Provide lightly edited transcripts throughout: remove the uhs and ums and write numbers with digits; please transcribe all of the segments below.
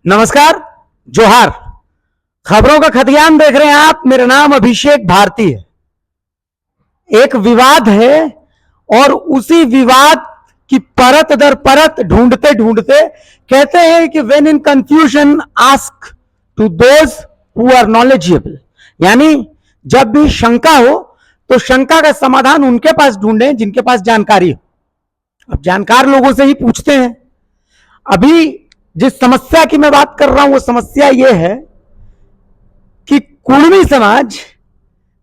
नमस्कार, जोहार। खबरों का खतियान देख रहे हैं आप। मेरा नाम अभिषेक भारती है। एक विवाद है और उसी विवाद की परत दर परत ढूंढते ढूंढते कहते हैं कि when in confusion ask to those who are knowledgeable, यानी जब भी शंका हो तो शंका का समाधान उनके पास ढूंढें जिनके पास जानकारी हो। अब जानकार लोगों से ही पूछते हैं। अभी जिस समस्या की मैं बात कर रहा हूं वो समस्या यह है कि कुर्मी समाज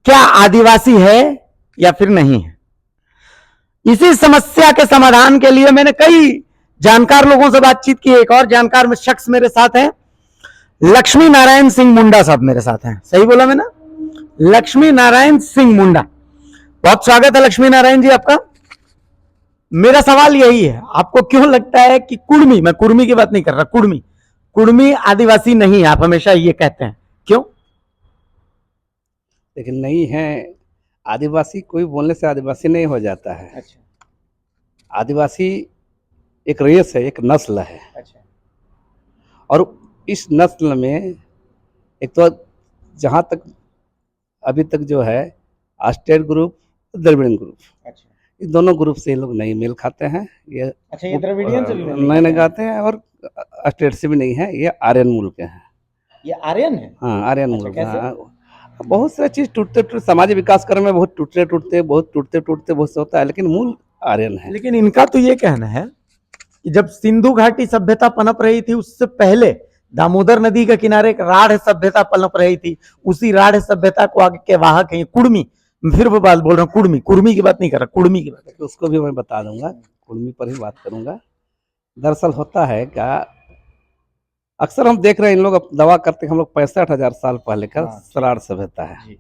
क्या आदिवासी है या फिर नहीं है। इसी समस्या के समाधान के लिए मैंने कई जानकार लोगों से बातचीत की। एक और जानकार शख्स मेरे साथ हैं, लक्ष्मी नारायण सिंह मुंडा साहब मेरे साथ हैं। सही बोला मैंने? लक्ष्मी नारायण सिंह मुंडा। बहुत स्वागत है लक्ष्मी नारायण जी आपका। मेरा सवाल यही है, आपको क्यों लगता है कि कुर्मी, मैं कुर्मी की बात नहीं कर रहा, कुर्मी आदिवासी नहीं है? आप हमेशा ये कहते हैं, क्यों? लेकिन नहीं है। आदिवासी कोई बोलने से आदिवासी नहीं हो जाता है। अच्छा, आदिवासी एक रेस है, एक नस्ल है। अच्छा, और इस नस्ल में एक तो जहाँ तक अभी तक जो है आस्टेट ग्रुप, द्रविड़ियन ग्रुप, अच्छा, इस दोनों ग्रुप से ये लोग नहीं मेल खाते हैं। ये अच्छा, ये द्रविडियन से भी नहीं खाते हैं और आस्टेट से भी नहीं है। ये आर्यन मूल के हैं। ये आर्यन है? हाँ, आर्यन अच्छा, मूल के। कैसे? हाँ, बहुत सारी चीज टूटते टूटते समाज विकास करने में बहुत टूटते टूटते बहुत से होता है, लेकिन मूल आर्यन है। लेकिन इनका तो ये कहना है कि जब सिंधु घाटी सभ्यता पनप रही थी उससे पहले दामोदर नदी के किनारे एक राढ़ सभ्यता पनप रही थी। उसी राढ़ सभ्यता को आगे के वाहक है कुर्मी। फिर वो बात बोल रहा हूँ, कुर्मी की बात नहीं कर रहा, कुर्मी की बात। उसको भी मैं बता दूंगा, कुर्मी पर ही बात करूंगा। दरअसल होता है क्या, अक्सर हम देख रहे हैं इन लोग दवा करते हैं हम लोग 65,000 साल पहले का सराड़ सभ्यता है।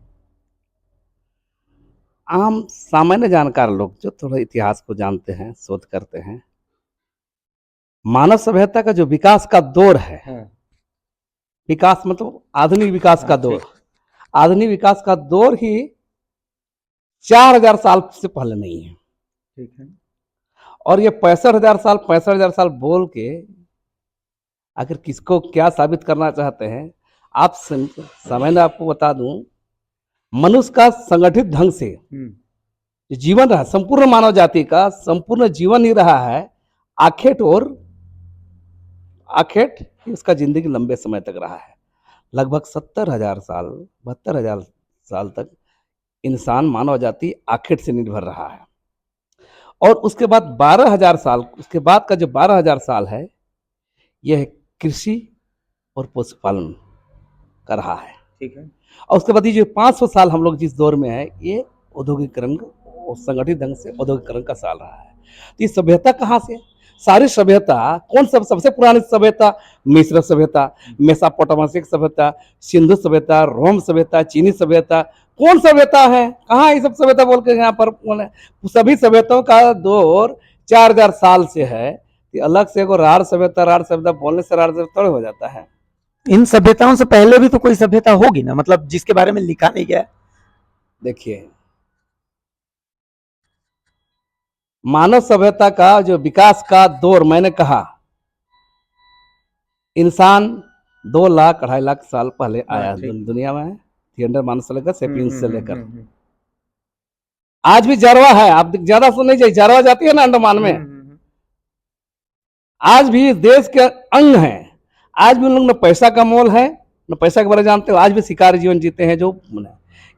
आम सामान्य जानकार लोग जो थोड़ा इतिहास को जानते हैं, शोध करते हैं, मानव सभ्यता का जो विकास का दौर है, विकास मतलब आधुनिक विकास का दौर, आधुनिक विकास का दौर ही 4,000 साल से पहले नहीं है। ठीक है। और ये 65,000 साल बोल के अगर किसको क्या साबित करना चाहते हैं, आप समय में आपको बता दूं, मनुष्य का संगठित ढंग से जीवन रहा, संपूर्ण मानव जाति का संपूर्ण जीवन ही रहा है आखेट, और आखेट ही उसका जिंदगी लंबे समय तक रहा है। लगभग 70,000 साल 72,000 साल तक इंसान मानव जाति आखेट से निर्भर रहा है। और उसके बाद 12,000 साल, उसके बाद का जो 12,000 साल है, यह कृषि और पशुपालन कर रहा है। ठीक है। और उसके बाद ये जो 500 साल हम लोग जिस दौर में है, ये औद्योगिकरण और संगठित ढंग से औद्योगिकरण का साल रहा है। तो ये सभ्यता कहाँ से? सारी सभ्यता कौन सबसे पुरानी सभ्यता? मिस्र सभ्यता, मेसोपोटामिक सभ्यता, सिंधु सभ्यता, रोम सभ्यता, चीनी सभ्यता, कौन सभ्यता है? कहाँ ये सब सभ्यता बोल के यहाँ पर बोले? सभी सभ्यताओं का दौर 4,000 साल से है। अलग से एगो राढ़ सभ्यता बोलने से राढ़ सभ्यता थोड़ा हो जाता है। इन सभ्यताओं से पहले भी तो कोई सभ्यता होगी ना, मतलब जिसके बारे में लिखा नहीं गया। देखिए, मानव सभ्यता का जो विकास का दौर, मैंने कहा इंसान 2 लाख 2.5 लाख साल पहले आया दुनिया में, थिएंडर मानव से लेकर सेपियंस से लेकर आज भी जारवा है। आप ज्यादा सुन नहीं चाहिए, जारवा जाती है ना अंडमान में, आज भी देश के अंग है। आज भी उन लोग न पैसा का मोल है, न पैसा के बारे में जानते हो। आज भी शिकारी जीवन जीते हैं। जो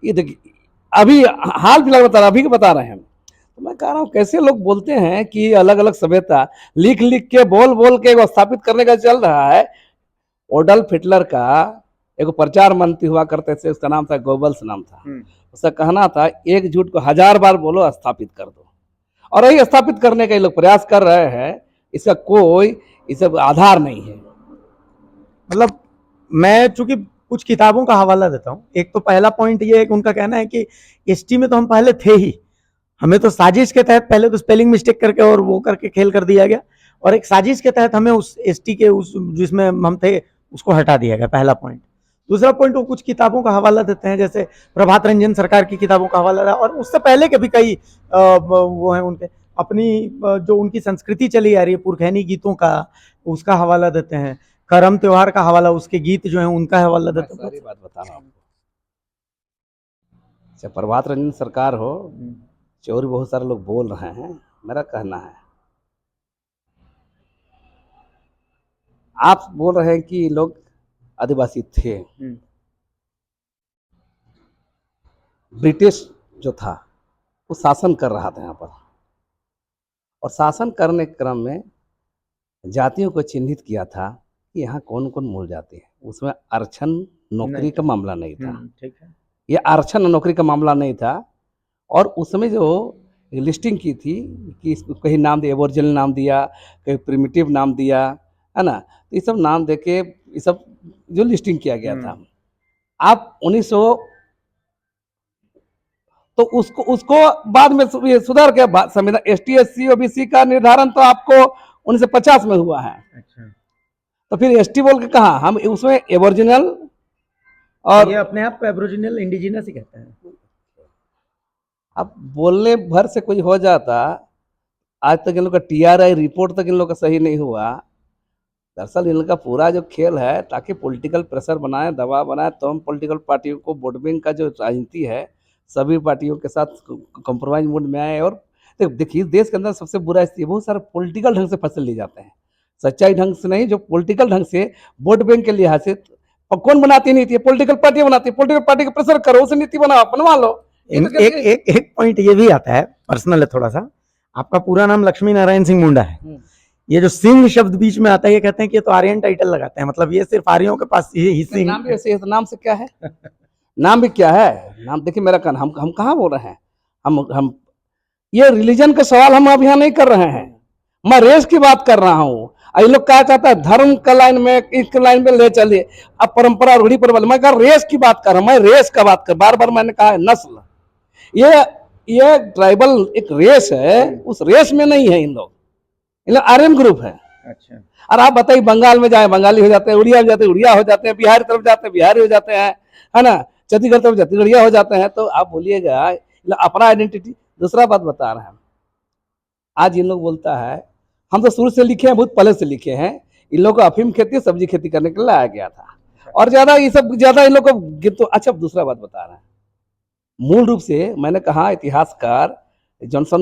ये देखिए, अभी हाल फिलहाल अभी के बता रहे हैं। तो मैं कह रहा हूँ कैसे लोग बोलते हैं कि अलग अलग सभ्यता लिख लिख के बोल बोल के स्थापित करने का चल रहा है। ओडल्फ हिटलर का एक प्रचार मंत्री हुआ करते थे, उसका नाम था गोबल्स नाम था। उसका कहना था एक झूठ को 1000 बार बोलो, स्थापित कर दो। और यही स्थापित करने का ये लोग प्रयास कर रहे हैं। इसका कोई इस आधार नहीं है। मतलब मैं चूंकि कुछ किताबों का हवाला देता हूं, एक तो पहला पॉइंट ये है कि उनका कहना है कि एसटी में तो हम पहले थे ही, हमें तो साजिश के तहत पहले तो स्पेलिंग मिस्टेक करके और वो करके खेल कर दिया गया, और एक साजिश के तहत हमें उस एसटी के उस जिसमें हम थे उसको हटा दिया गया। पहला पॉइंट। दूसरा पॉइंट, वो कुछ किताबों का हवाला देते हैं, जैसे प्रभात रंजन सरकार की किताबों का हवाला रहा, और उससे पहले के भी कई वो हैं उनके अपनी जो उनकी संस्कृति चली आ रही है पुरखैनी गीतों का, उसका हवाला देते हैं। करम त्योहार का हवाला, उसके गीत जो है उनका हवाला मैं देते सारी बात बता रहा हूँ आपको। चाहे प्रभात रंजन सरकार हो, चोरी बहुत सारे लोग बोल रहे हैं, मेरा कहना है आप बोल रहे हैं कि लोग आदिवासी थे। ब्रिटिश जो था वो शासन कर रहा था यहाँ पर, और शासन करने के क्रम में जातियों को चिन्हित किया था कि यहाँ कौन कौन मूल जाति है। उसमें आरक्षण नौकरी का मामला नहीं था। ठीक है। ये आरक्षण नौकरी का मामला नहीं था। और उसमें जो लिस्टिंग की थी कि कहीं नाम दिया, एबोरिजिनल नाम दिया, कहीं प्रिमिटिव नाम दिया, है ना, तो ये सब नाम देके ये सब जो लिस्टिंग किया गया था, आप 1900 तो उसको बाद में ये सुधार के संविधान ST SC OBC का निर्धारण तो आपको 1950 में हुआ है। अच्छा, तो फिर ST बोल के कहा हम उसमें एबोरिजिनल, और ये अपने आप को एब्रोजिनल इंडिजिनस ही कहते हैं। अब बोलने भर से कुछ हो जाता, आज तक इन लोग का TRI रिपोर्ट तक इन लोग का सही नहीं हुआ। दरअसल इन लोग का पूरा जो खेल है ताकि पॉलिटिकल प्रेशर बनाए, दबाव बनाए, तो हम पॉलिटिकल पार्टियों को, वोट बैंक का जो राजनीति है सभी पार्टियों के साथ कंप्रोमाइज मोड में आए। और देखिए देश के अंदर सबसे बुरा स्थिति, बहुत सारे पॉलिटिकल ढंग से फसल ले जाते हैं, सच्चाई ढंग से नहीं, जो पॉलिटिकल ढंग से वोट बैंक के लिहाज से। और कौन बनाती नीति है? पॉलिटिकल पार्टी बनाती है। पॉलिटिकल पार्टी का प्रेशर करो, उसे नीति बनाओ, बनवा लो। एक पॉइंट ये भी आता है, पर्सनल है थोड़ा सा। आपका पूरा नाम लक्ष्मी नारायण सिंह मुंडा है। ये जो सिंह शब्द बीच में आता है, ये कहते हैं कि ये तो आर्यन टाइटल लगाते हैं, मतलब ये सिर्फ आर्यों के पास ही सिंह। नाम भी ऐसे है, तो नाम से क्या है? नाम भी क्या है? नाम देखिए मेरा कहना, हम कहाँ बोल रहे हैं, हम ये रिलीजन का सवाल हम अब यहाँ नहीं कर रहे हैं, मैं रेस की बात कर रहा हूँ। ये लोग क्या चाहता है, धर्म का लाइन में, इस लाइन में ले चलिए, अब परंपरा रूढ़ी पर। मैं कह रेस की बात कर रहा हूँ, मैं रेस का बात कर, बार बार मैंने कहा है नस्ल। ये ट्राइबल एक रेस है, उस रेस में नहीं है इन लोग आर्यन ग्रुप है। अच्छा, और आप बताइए, बंगाल में जाए बंगाली हो जाते हैं, उड़िया में जाते हैं उड़िया हो जाते हैं, बिहार तरफ जाते हैं बिहारी हो जाते हैं, है ना, छत्तीसगढ़ तरफ छत्तीसगढ़िया हो जाते हैं। तो आप बोलिएगा अपना आइडेंटिटी। दूसरा बात बता रहे हैं, आज इन लोग बोलता है, हम तो शुरू से लिखे हैं, बहुत पहले से लिखे हैं, इन लोग को अफीम खेती, सब्जी खेती करने के लिए लाया गया था, और ज्यादा ये सब ज्यादा इन लोग को तो। अच्छा, दूसरा बात बता रहे हैं, मूल रूप से मैंने कहा इतिहासकार जॉनसन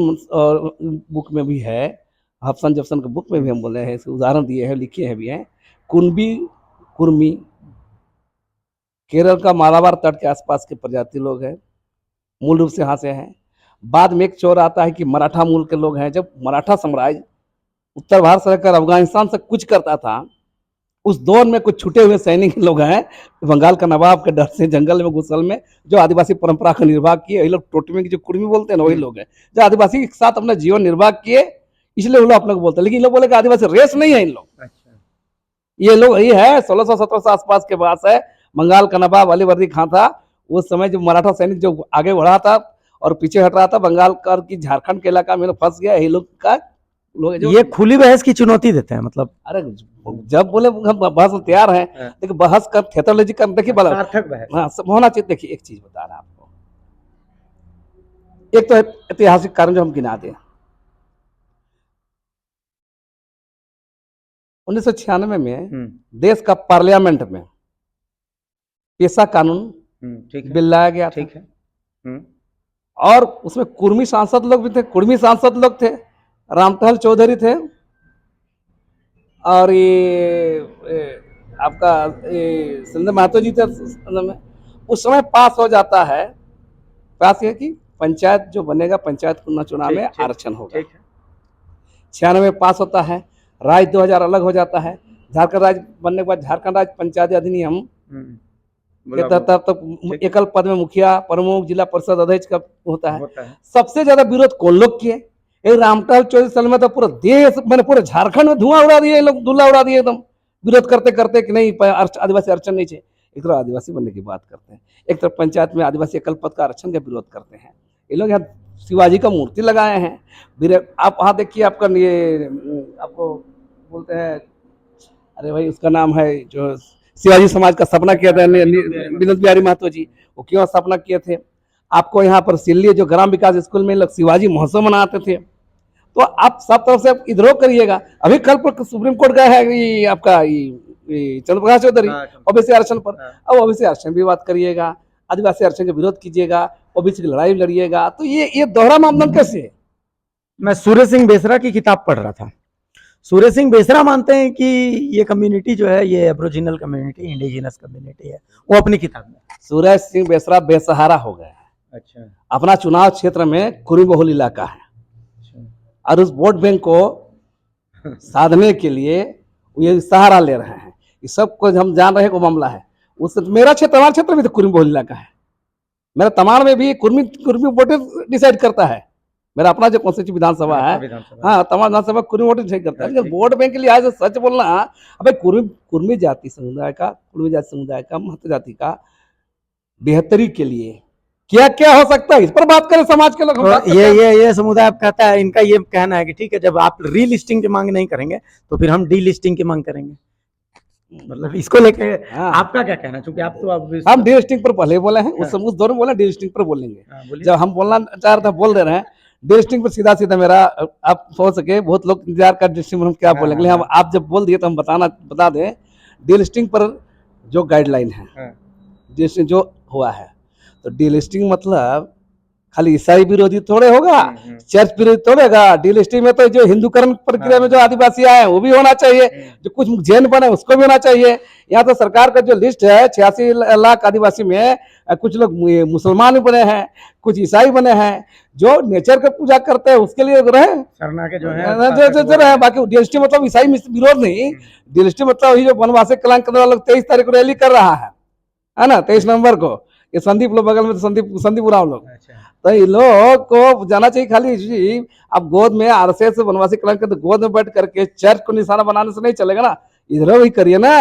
बुक में भी है, हफसन जफसन के बुक में भी हम बोले हैं, इसके उदाहरण दिए हैं, लिखे हैं भी हैं। कुनबी कुर्मी केरल का मालाबार तट के आसपास के प्रजाति लोग हैं, मूल रूप से यहाँ से हैं। बाद में एक चोर आता है कि मराठा मूल के लोग हैं। जब मराठा साम्राज्य उत्तर भारत से लेकर अफगानिस्तान से कुछ करता था, उस दौर में कुछ छूटे हुए सैनिक लोग हैं, बंगाल का नवाब के डर से जंगल में घुसल में जो आदिवासी परंपरा का निर्वाह किए, ये लोग टोटमी की जो कुर्मी बोलते हैं ना, वही लोग हैं जो आदिवासी के साथ अपना जीवन निर्वाह किए, इसलिए वो लोग अपने को बोलते हैं। लेकिन लोग बोले कि आदिवासी रेस नहीं है इन लोग। अच्छा, ये लोग यही है 1600-1700 आसपास के पास है। बंगाल का नवाब अलीवर्दी खां था, उस समय जो मराठा सैनिक जो आगे बढ़ा था और पीछे हट रहा था, बंगाल का की झारखंड के इलाका में फंस गया। यही लोग का लोग ये खुली बहस की चुनौती देते हैं, मतलब अरे जब बोले हम बहस में तैयार हैं, देखिए बहस का थियोलॉजी का देखिए बड़ा सार्थक बहस। हाँ सब होना चाहिए। देखिए एक चीज बता रहा हूं आपको, एक तो ऐतिहासिक कारण जो हम गिना दें, 1996 में देश का पार्लियामेंट में पेशा कानून बिल लाया गया था। ठीक है। और उसमें कुर्मी सांसद लोग भी थे, कुर्मी सांसद लोग थे, रामटहल चौधरी थे, और ये आपका संजय महतो जी थे। उस समय पास हो जाता है, पास ये कि पंचायत जो बनेगा, पंचायत चुनाव में आरक्षण होगा। 96 में पास होता है, राज्य 2000 अलग हो जाता है। झारखंड राज्य बनने के बाद झारखंड राज्य पंचायत अधिनियम के तहत एकल पद में मुखिया, प्रमुख, जिला परिषद अध्यक्ष का होता है। सबसे ज्यादा विरोध कौन लोग किए? रामटहल चौधरी साल में तो पूरा देश, मैंने पूरे झारखंड में धुआं उड़ा दिए लोग, धुला उड़ा दिए एकदम, विरोध करते करते कि नहीं आदिवासी आरक्षण नहीं चाहिए। एक तरफ आदिवासी बनने की बात करते हैं, एक तरफ पंचायत में आदिवासी एकल पद का आरक्षण का विरोध करते हैं। ये लोग यहाँ शिवाजी का मूर्ति लगाए हैं। आप वहाँ देखिए, आपका ये आपको बोलते हैं, अरे भाई उसका नाम है जो शिवाजी समाज का स्थापना किया था विनोद बिहारी महतो जी, वो क्यों स्थापना किए थे? आपको यहाँ पर सिल्ली जो ग्राम विकास स्कूल में लोग शिवाजी महोत्सव मनाते थे। तो आप सब तरफ से इधरों करिएगा। अभी कल पर सुप्रीम कोर्ट गया है, आपका चंद्रप्रकाश चौधरी हाँ, ओबीसी आरक्षण पर। हाँ। अब ओबीसी आरक्षण की बात करिएगा, आदिवासी आरक्षण का विरोध कीजिएगा, ओबीसी की लड़ाई लड़िएगा, तो ये दोहरा मानदंड कैसे है? मैं सूर्य सिंह बेसरा की किताब पढ़ रहा था। सूर्य सिंह बेसरा मानते हैं कि ये कम्युनिटी जो है ये एब्रोजिनल कम्युनिटी, इंडिजिनस कम्युनिटी है, वो अपनी किताब में। सूरज सिंह बेसरा बेसहारा हो गए हैं। अच्छा, अपना चुनाव क्षेत्र में कुरी बहुल इलाका है और उस वोट बैंक को साधने के लिए ये सहारा ले रहे हैं। इस सब को हम जान रहे हैं को मामला है। उस मेरा क्षेत्र, हमारे क्षेत्र में तो कुर्मी बहुल इलाका है। मेरा तमाड़ में भी कुर्मी वोटर डिसाइड करता है। मेरा अपना जो कॉन्स्टिट्यूशन विधानसभा है, हाँ, तमाड़ विधानसभा कुर्मी वोटर डिसाइड करता है। लेकिन वोट बैंक के लिए आज सच बोलना, अबे कुर्मी जाति समुदाय का, कुर्मी जाति समुदाय का, महत्व जाति का बेहतरी के लिए क्या क्या हो सकता है, इस पर बात करें समाज के लोग। तो ये समुदाय आप कहता है, इनका ये कहना है कि ठीक है, जब आप रीलिस्टिंग की मांग नहीं करेंगे तो फिर हम डीलिस्टिंग की मांग करेंगे। मतलब इसको लेके हाँ। आपका क्या कहना है? क्योंकि आप तो अब हम डीलिस्टिंग पर पहले बोले हैं, उस दौर में बोले डीलिस्टिंग पर बोलेंगे। बोलिए। जब हम बोलना चाह रहे थे बोल दे रहे हैं डीलिस्टिंग पर सीधा सीधा मेरा, आप सोच सके बहुत लोग इंतजार कर डीलिस्टिंग पर हम क्या बोलेंगे, लेकिन हम आप जब बोल दिए तो हम बता दें डीलिस्टिंग पर जो गाइडलाइन है, डीलिस्टिंग जो हुआ है, तो डीलिस्टिंग मतलब खाली ईसाई विरोधी थोड़े होगा, चर्च विरोधी थोड़े होगा। डीलिस्टिंग में तो जो हिंदूकरण प्रक्रिया में जो आदिवासी आए वो भी होना चाहिए, जो कुछ जैन बने उसको भी होना चाहिए। यहाँ तो सरकार का जो लिस्ट है 86 लाख आदिवासी में कुछ लोग मुसलमान भी बने हैं, कुछ ईसाई बने हैं, जो नेचर का पूजा करते हैं उसके लिए रहे सरना के जो है। बाकी डीएसटी मतलब ईसाई विरोध नहीं, डीएसटी मतलब ही जो वनवासी कल्याण करने वाला 23 तारीख को रैली कर रहा है ना, 23 नवंबर को। ये संदीप लोग बगल में तो संदीप उराव लोग, तो इन लोग को जाना चाहिए। खाली जी आप गोद में आरएसएस से वनवासी कल्याण करते गोद में बैठ करके चर्च को निशाना बनाने से नहीं चलेगा ना, इधर भी करिए ना।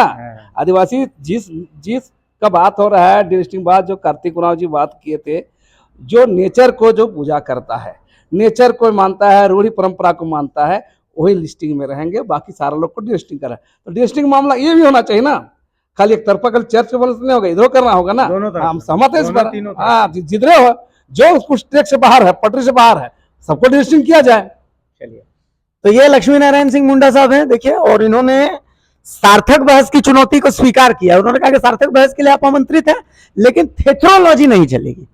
आदिवासी जिस का बात हो रहा है डीलिस्टिंग बात, जो कार्तिक उराव जी बात किए थे, जो नेचर को जो पूजा करता है, नेचर को मानता है, रूढ़ी परंपरा को मानता है, वही लिस्टिंग में रहेंगे। बाकी सारे लोग को डीलिस्टिंग करा, तो डीलिस्टिंग मामला ये भी होना चाहिए ना। खाली एक तरफा कल चर्च के नहीं होगा, इधर करना होगा ना। हम सहमत है इस पर। हाँ, जिधरे हो जो कुछ ट्रैक से बाहर है, पटरी से बाहर है, सबको डीलिस्टिंग किया जाए। चलिए, तो ये लक्ष्मी नारायण सिंह मुंडा साहब हैं, देखिए, और इन्होंने सार्थक बहस की चुनौती को स्वीकार किया। उन्होंने कहा कि सार्थक बहस के लिए आप आमंत्रित हैं, लेकिन थेथोलॉजी नहीं चलेगी।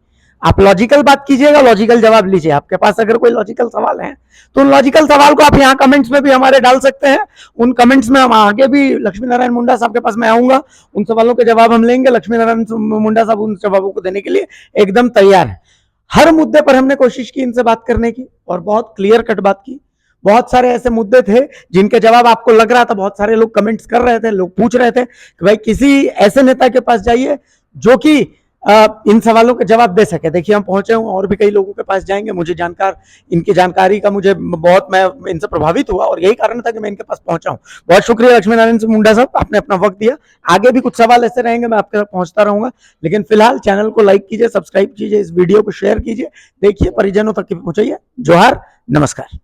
आप लॉजिकल बात कीजिएगा, लॉजिकल जवाब लीजिए। आपके पास अगर कोई लॉजिकल सवाल है तो उन लॉजिकल सवाल को आप यहाँ कमेंट्स में भी हमारे डाल सकते हैं। उन कमेंट्स में हम आगे भी लक्ष्मी नारायण मुंडा साहब के पास मैं आऊंगा, उन सवालों के जवाब हम लेंगे। लक्ष्मी नारायण मुंडा साहब उन जवाबों को देने के लिए एकदम तैयार है। हर मुद्दे पर हमने कोशिश की इनसे बात करने की, और बहुत क्लियर कट बात की। बहुत सारे ऐसे मुद्दे थे जिनके जवाब आपको लग रहा था, बहुत सारे लोग कमेंट्स कर रहे थे, लोग पूछ रहे थे कि भाई किसी ऐसे नेता के पास जाइए जो कि इन सवालों के जवाब दे सके। देखिए, हम पहुंचे हूं, और भी कई लोगों के पास जाएंगे। मुझे इनकी जानकारी का मुझे बहुत, मैं इनसे प्रभावित हुआ, और यही कारण था कि मैं इनके पास पहुंचा हूं। बहुत शुक्रिया लक्ष्मी नारायण सिंह मुंडा साहब, आपने अपना वक्त दिया। आगे भी कुछ सवाल ऐसे रहेंगे, मैं आपके साथ पहुंचता रहूंगा। लेकिन फिलहाल चैनल को लाइक कीजिए, सब्सक्राइब कीजिए, इस वीडियो को शेयर कीजिए, देखिए परिजनों तक पहुंचाइए। जोहार, नमस्कार।